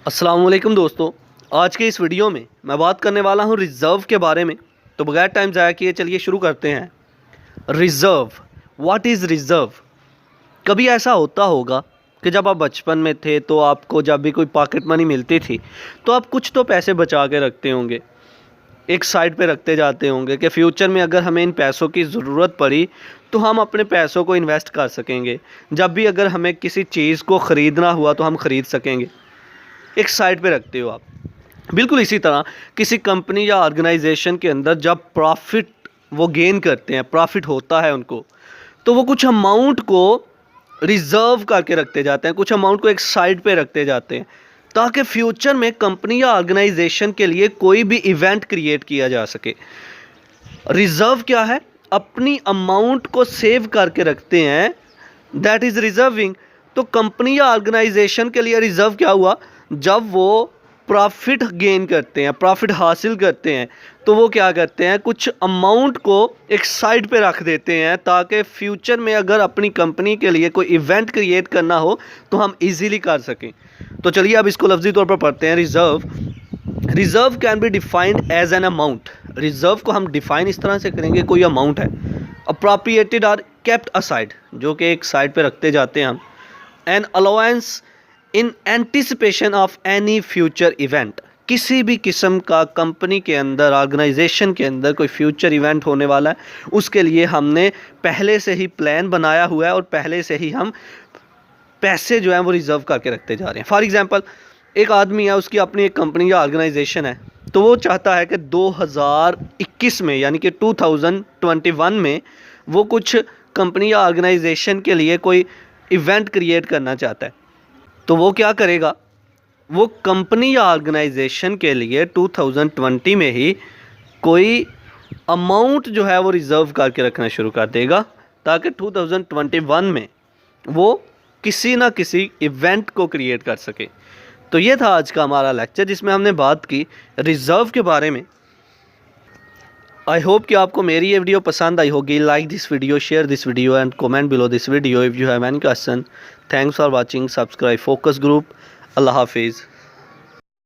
अस्सलाम वालेकुम दोस्तों, आज के इस वीडियो में मैं बात करने वाला हूं रिज़र्व के बारे में। तो बगैर टाइम ज़ाया किए चलिए शुरू करते हैं। Reserve, what is reserve? कभी ऐसा होता होगा कि जब आप बचपन में थे तो आपको जब भी कोई पॉकेट मनी मिलती थी तो आप कुछ तो पैसे बचा के रखते होंगे, एक साइड पे रखते जाते होंगे कि फ्यूचर में अगर हमें इन पैसों की ज़रूरत पड़ी तो हम अपने पैसों को इन्वेस्ट कर सकेंगे। जब भी अगर हमें किसी चीज़ को ख़रीदना हुआ तो हम ख़रीद सकेंगे, एक साइड पे रखते हो आप। बिल्कुल इसी तरह किसी कंपनी या ऑर्गेनाइजेशन के अंदर जब प्रॉफिट वो गेन करते हैं, प्रॉफिट होता है उनको, तो वो कुछ अमाउंट को रिज़र्व करके रखते जाते हैं, कुछ अमाउंट को एक साइड पे रखते जाते हैं ताकि फ्यूचर में कंपनी या ऑर्गेनाइजेशन के लिए कोई भी इवेंट क्रिएट किया जा सके। रिज़र्व क्या है? अपनी अमाउंट को सेव करके रखते हैं, दैट इज़ रिजर्विंग। तो कंपनी या ऑर्गेनाइजेशन के लिए रिज़र्व क्या हुआ? जब वो प्रॉफिट गेन करते हैं, प्रॉफिट हासिल करते हैं, तो वो क्या करते हैं, कुछ अमाउंट को एक साइड पे रख देते हैं ताकि फ्यूचर में अगर अपनी कंपनी के लिए कोई इवेंट क्रिएट करना हो तो हम इजीली कर सकें। तो चलिए अब इसको लफ्ज़ी तौर पर पढ़ते हैं। Reserve can be defined as an amount. Reserve को हम डिफाइन इस तरह से करेंगे, कोई अमाउंट है, अप्रोप्रिएटेड और केप्ट असाइड, जो कि एक साइड पे रखते जाते हैं हम। An allowance in anticipation of any future event. किसी भी किस्म का कंपनी के अंदर, ऑर्गेनाइजेशन के अंदर कोई फ्यूचर इवेंट होने वाला है, उसके लिए हमने पहले से ही प्लान बनाया हुआ है और पहले से ही हम पैसे जो हैं वो रिज़र्व करके रखते जा रहे हैं। फॉर एग्जांपल, एक आदमी है, उसकी अपनी एक कंपनी या ऑर्गेनाइजेशन है, तो वो चाहता है कि 2021 में यानी कि 2021 में वो कुछ कंपनी या ऑर्गेनाइजेशन के लिए कोई इवेंट क्रिएट करना चाहता है। तो वो क्या करेगा? वो कंपनी या ऑर्गेनाइजेशन के लिए 2020 में ही कोई अमाउंट जो है वो रिज़र्व करके रखना शुरू कर देगा ताकि 2021 में वो किसी ना किसी इवेंट को क्रिएट कर सके। तो ये था आज का हमारा लेक्चर जिसमें हमने बात की रिज़र्व के बारे में। आई होप कि आपको मेरी ये वीडियो पसंद आई होगी। Like this video, share this video and comment below this video if you have any question. Thanks for watching. Subscribe focus group. अल्लाह हाफिज़।